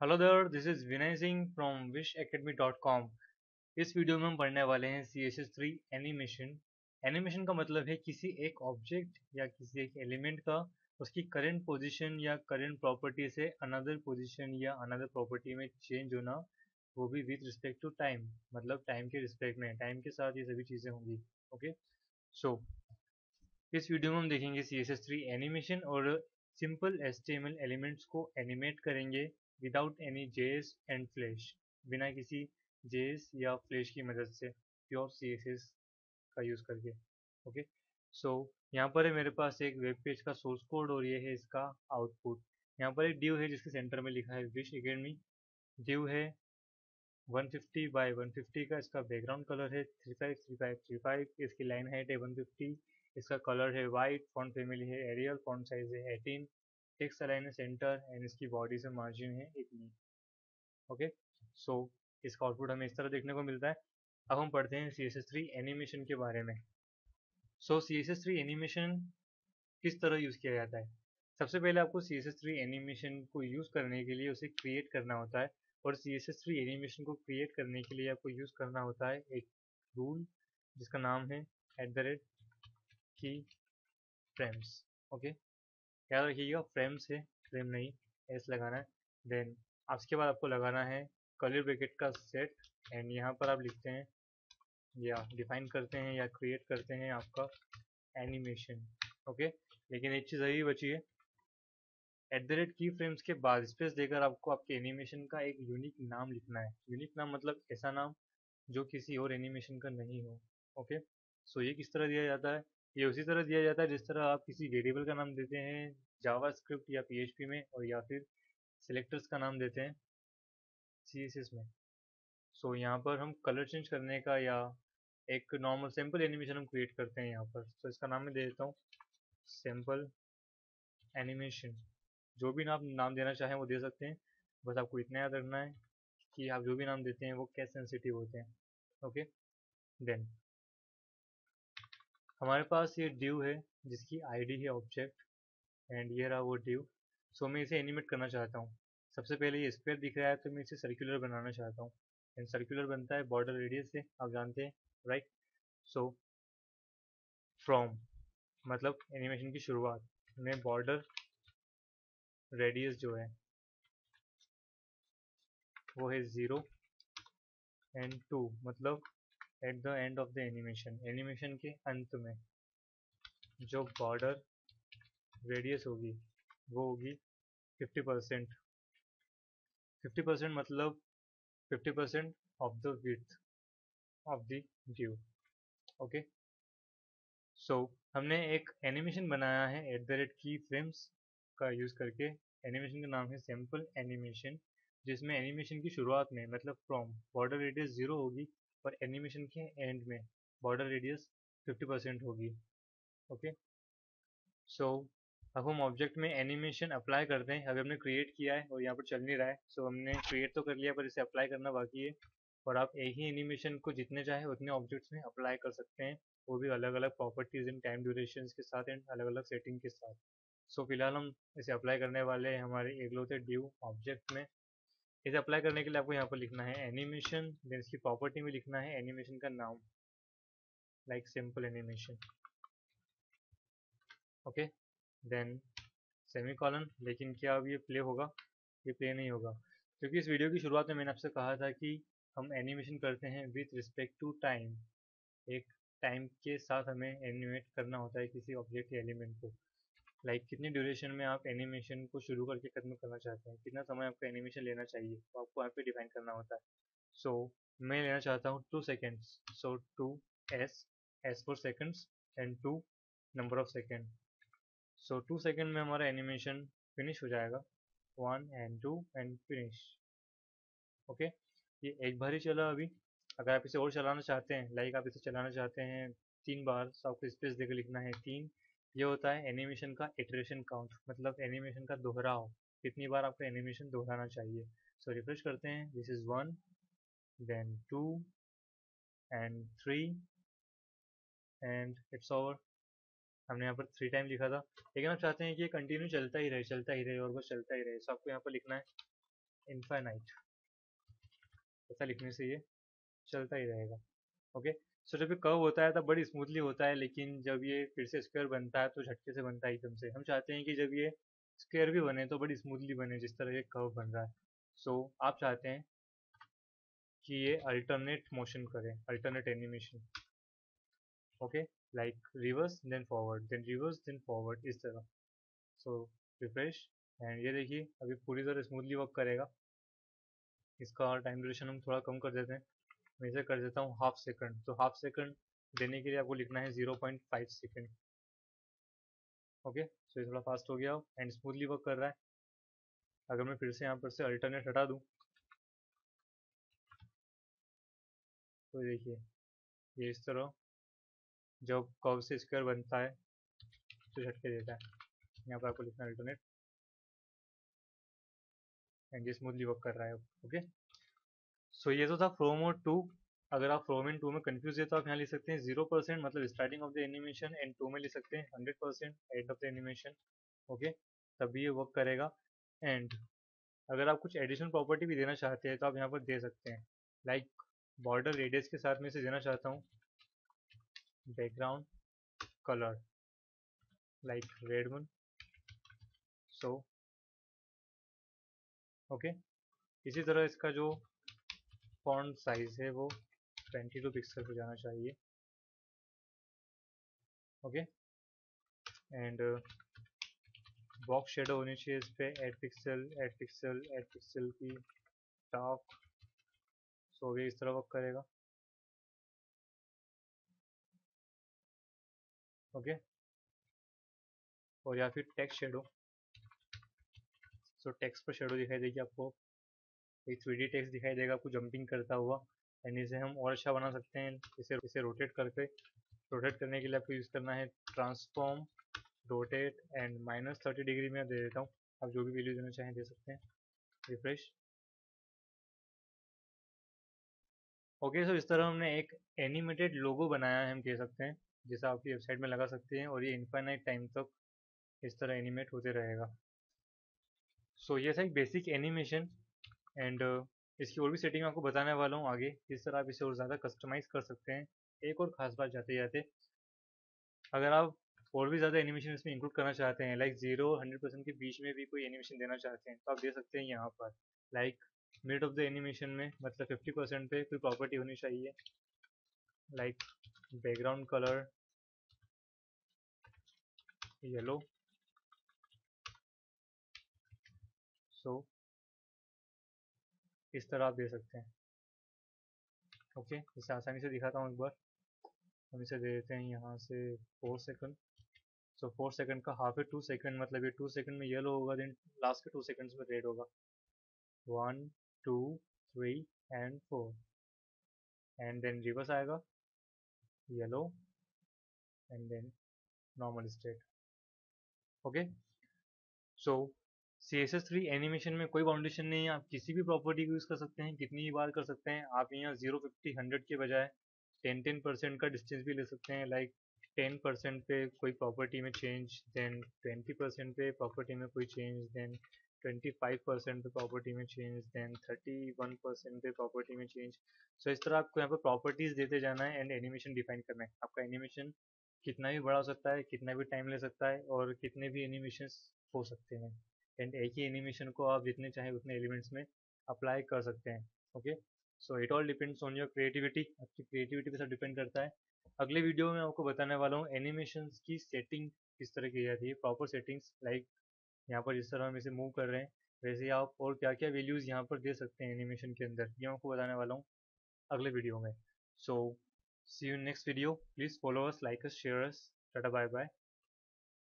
Hello there, this is Vinay Singh from wishacademy.com। इस video में हम पढ़ने वाले हैं CSS3 एनिमेशन। एनिमेशन का मतलब है किसी एक ऑब्जेक्ट या किसी एक एलिमेंट का उसकी करंट पोजीशन या करंट प्रॉपर्टी से अनदर पोजीशन या अनदर प्रॉपर्टी में चेंज होना, वो भी विथ रिस्पेक्ट टू टाइम, मतलब टाइम के रिस्पेक्ट में, टाइम के साथ ये सभी चीज़ें होंगी। ओके, सो इस वीडियो में हम देखेंगे CSS3 एनिमेशन और सिंपल HTML एलिमेंट्स को एनिमेट करेंगे without any JS and flash, बिना किसी JS या फ्लैश की मदद से, प्योर CSS का यूज़ करके। ओके, सो यहाँ पर है मेरे पास एक वेब पेज का सोर्स कोड और ये है इसका आउटपुट। यहाँ पर एक डिव है जिसके सेंटर में लिखा है विश एकेडमी। डिव है 150 बाय 150 का, इसका बैकग्राउंड कलर है 353535, इसकी लाइन हाइट है 150, इसका कलर है वाइट, फॉन्ट फैमिली है एरियल, फॉन्ट साइज है 18, टेक्स्ट अलाइन है सेंटर एंड इसकी बॉडी से मार्जिन है 18। ओके, सो इसका आउटपुट हमें इस तरह देखने को मिलता है। अब हम पढ़ते हैं CSS3 एनिमेशन के बारे में। सो CSS3 एनिमेशन किस तरह यूज़ किया जाता है। सबसे पहले आपको CSS3 एनिमेशन को यूज़ करने के लिए उसे क्रिएट करना होता है, और CSS3 एनिमेशन को क्रिएट करने के लिए आपको यूज़ करना होता है एक रूल जिसका नाम है की फ्रेम्स। ओके, याद रखिएगा फ्रेम्स है, फ्रेम नहीं, एस लगाना है। देन उसके बाद आपको लगाना है कर्ली ब्रैकेट का सेट, एंड यहाँ पर आप लिखते हैं या डिफाइन करते हैं या क्रिएट करते हैं आपका एनिमेशन। ओके, लेकिन एक चीज़ अभी बची है, की फ्रेम्स के बाद स्पेस देकर आपको आपके एनिमेशन का एक यूनिक नाम लिखना है। यूनिक नाम मतलब ऐसा नाम जो किसी और एनिमेशन का नहीं हो। ओके, सो ये किस तरह दिया जाता है, ये उसी तरह दिया जाता है जिस तरह आप किसी वेरिएबल का नाम देते हैं जावास्क्रिप्ट या PHP में, और या फिर सिलेक्टर्स का नाम देते हैं CSS में। सो यहाँ पर हम कलर चेंज करने का या एक नॉर्मल सिंपल एनिमेशन हम क्रिएट करते हैं यहाँ पर। तो इसका नाम मैं दे देता हूँ सिंपल एनिमेशन। जो भी नाम देना चाहें वो दे सकते हैं, बस आपको इतना याद रखना है कि आप जो भी नाम देते हैं वो कैश सेंसिटिव होते हैं। ओके, देन हमारे पास ये डिव है जिसकी ID है ऑब्जेक्ट, एंड ये रहा वो डिव। सो मैं इसे एनिमेट करना चाहता हूँ। सबसे पहले ये स्क्वायर दिख रहा है तो मैं इसे सर्कुलर बनाना चाहता हूँ, एंड सर्कुलर बनता है बॉर्डर रेडियस से, आप जानते हैं राइट। सो फ्रॉम मतलब एनिमेशन की शुरुआत में बॉर्डर रेडियस जो है वो है 0, एंड 2 मतलब at the end of the animation, animation के अंत में जो बॉर्डर रेडियस होगी वो होगी 50%। 50% मतलब 50% of the width of the dew. Okay, so हमने एक एनिमेशन बनाया है की फ्रेम्स का यूज़ करके। एनिमेशन का नाम है सिंपल एनिमेशन, जिसमें एनिमेशन की शुरुआत में मतलब फ्रॉम बॉर्डर रेडियस 0 होगी, और एनिमेशन के एंड में बॉर्डर रेडियस 50% होगी। ओके, सो अब हम ऑब्जेक्ट में एनिमेशन अप्लाई करते हैं। अभी हमने क्रिएट किया है और यहाँ पर चल नहीं रहा है, सो हमने क्रिएट तो कर लिया पर इसे अप्लाई करना बाकी है। और आप एक ही एनिमेशन को जितने चाहे उतने ऑब्जेक्ट्स में अप्लाई कर सकते हैं, वो भी अलग अलग प्रॉपर्टीज एंड टाइम ड्यूरेशन के साथ एंड अलग अलग सेटिंग के साथ। सो फिलहाल हम इसे अप्लाई करने वाले हैं हमारे एकलौते ड्यू ऑब्जेक्ट में। इसे अप्लाई करने के लिए आपको यहाँ पर लिखना है एनिमेशन, देन इसकी प्रॉपर्टी में लिखना है एनिमेशन का नाम, like simple animation. Okay, then semicolon. लेकिन क्या अब ये प्ले होगा? ये प्ले नहीं होगा, क्योंकि इस वीडियो की शुरुआत में मैंने आपसे कहा था कि हम एनिमेशन करते हैं विथ रिस्पेक्ट टू टाइम। एक टाइम के साथ हमें एनिमेट करना होता है किसी ऑब्जेक्ट या एलिमेंट को। लाइक कितनी ड्यूरेशन में आप एनिमेशन को शुरू करके खत्म करना चाहते हैं, कितना समय आपको एनिमेशन लेना चाहिए, तो आपको यहाँ पे डिफाइन करना होता है। सो मैं लेना चाहता हूँ 2 seconds. So 2 S for seconds and 2 number of second. So 2 second में हमारा एनिमेशन फिनिश हो जाएगा, 1 एंड 2 एंड फिनिश। ओके, ये एक बार ही चला। अभी अगर आप इसे और चलाना चाहते हैं, लाइक आप इसे चलाना चाहते हैं 3 बार, तो आपको स्पेस देकर लिखना है 3। ये होता है एनिमेशन का इटरेशन काउंट, मतलब एनिमेशन का दोहराव, कितनी बार आपको एनिमेशन दोहराना चाहिए। सो रिफ्रेश करते हैं, this is 1, then 2 and 3 and it's over. हमने यहाँ पर 3 टाइम लिखा था, लेकिन आप चाहते हैं कि ये कंटिन्यू चलता ही रहे और बस चलता ही रहे। सो आपको यहाँ पर लिखना है इनफाइनाइट, ऐसा लिखने से ये चलता ही रहेगा। ओके, सो जब ये कर्व होता है तब बड़ी स्मूथली होता है, लेकिन जब ये फिर से स्क्वायर बनता है तो झटके से बनता है एकदम से। हम चाहते हैं कि जब ये स्क्वायर भी बने तो बड़ी स्मूथली बने, जिस तरह ये कर्व बन रहा है। सो आप चाहते हैं कि ये अल्टरनेट मोशन करे, alternate animation. Okay, like reverse then forward then reverse then forward, इस तरह। सो रिफ्रेश, एंड ये देखिए अभी पूरी तरह स्मूथली वर्क करेगा। इसका टाइम ड्यूरेशन हम थोड़ा कम कर देते हैं, मैं इसे कर देता हूँ हाफ सेकंड। तो हाफ सेकंड देने के लिए आपको लिखना है 0.5 सेकंड। ओके, सो ये थोड़ा फास्ट हो गया एंड स्मूथली वर्क कर रहा है। अगर मैं फिर से यहाँ पर से अल्टरनेट हटा दूँ तो देखिए ये इस तरह जब कर्व से स्क्वायर बनता है तो झटके देता है। यहाँ पर आपको लिखना है अल्टरनेट, एंड ये स्मूथली वर्क कर रहा है। ओके, सो ये तो था फ्रो मोड 2। अगर आप फ्रो मोड 2 में कंफ्यूज है तो आप यहाँ लिख सकते हैं 0% मतलब starting of the animation, and 2 में लिख सकते हैं 100% end of the animation. Okay, तभी ये वर्क करेगा। एंड अगर आप कुछ एडिशनल प्रॉपर्टी भी देना चाहते हैं तो आप यहाँ पर दे सकते हैं, लाइक बॉर्डर रेडियस के साथ में इसे देना चाहता हूँ background colour like red one. So okay, इसी तरह इसका जो फॉन्ट साइज है वो 22 पिक्सल हो जाना चाहिए। ओके, एंड बॉक्स शेडो होनी चाहिए इस पर 8 पिक्सल 8 पिक्सल 8 पिक्सल की डार्क। सो ये इस तरह वर्क करेगा। ओके, और या फिर टेक्स्ट शेडो। सो टेक्स्ट पर शेडो दिखाई देगी आपको, एक 3D टेक्स्ट दिखाई देगा आपको जंपिंग करता हुआ। एंड इसे हम और अच्छा बना सकते हैं, इसे रोटेट करके। रोटेट करने के लिए आपको यूज़ करना है ट्रांसफॉर्म रोटेट एंड -30 डिग्री में दे देता हूँ। आप जो भी वैल्यू देना चाहें दे सकते हैं। रिफ्रेश। ओके, सो इस तरह हमने एक एनिमेटेड लोगो बनाया है, हम कह सकते हैं, जिसे आपकी वेबसाइट में लगा सकते हैं और ये इनफाइनाइट टाइम तक इस तरह एनिमेट होते रहेगा। सो ये था एक बेसिक एनिमेशन, एंड इसकी और भी सेटिंग आपको बताने वाला हूँ आगे, किस तरह आप इसे और ज़्यादा कस्टमाइज़ कर सकते हैं। एक और ख़ास बात जाते जाते, अगर आप और भी ज़्यादा एनिमेशन इसमें इंक्लूड करना चाहते हैं, लाइक 0-100% के बीच में भी कोई एनिमेशन देना चाहते हैं तो आप दे सकते हैं यहाँ पर। Like mid of the animation में मतलब 50% पे कोई प्रॉपर्टी होनी चाहिए, लाइक बैकग्राउंड कलर येलो। सो इस तरह आप दे सकते हैं। ओके, इसे आसानी से दिखाता हूँ एक बार। हम इसे दे देते हैं यहाँ से 4 सेकंड। सो 4 सेकंड का हाफ है 2 सेकंड, मतलब ये 2 सेकंड में येलो होगा, देन लास्ट के 2 सेकंड्स में रेड होगा। 1 2 3 एंड 4, एंड देन रिवर्स आएगा yellow and then normal state. Okay, so CSS3 animation में कोई बाउंडेशन नहीं है, आप किसी भी प्रॉपर्टी को यूज़ कर सकते हैं, कितनी ही बार कर सकते हैं। आप यहाँ 0 50 100 के बजाय 10% का डिस्टेंस भी ले सकते हैं, लाइक 10% पे कोई प्रॉपर्टी में चेंज, देन 20% पे प्रॉपर्टी में कोई चेंज, देन 25% पे प्रॉपर्टी में चेंज, देन 31% पे प्रॉपर्टी में चेंज। सो इस तरह आपको यहाँ पर प्रॉपर्टीज देते जाना है एंड एनिमेशन डिफाइन करना है। आपका एनिमेशन कितना भी बड़ा हो सकता है, कितना भी टाइम ले सकता है, और कितने भी एनिमेशन हो सकते हैं, एंड एक ही एनिमेशन को आप जितने चाहें उतने एलिमेंट्स में अप्लाई कर सकते हैं। Okay, so it all depends on your creativity, आपकी क्रिएटिविटी पे सब डिपेंड करता है। अगले वीडियो में आपको बताने वाला हूँ एनिमेशंस की सेटिंग किस तरह की जाती है, प्रॉपर सेटिंग्स, लाइक यहाँ पर जिस तरह हम इसे मूव कर रहे हैं वैसे ही आप और क्या क्या वैल्यूज़ यहाँ पर दे सकते हैं एनिमेशन के अंदर, ये आपको बताने वाला हूँ अगले वीडियो में। So see you next video, please follow us, like us, share us, tata bye bye.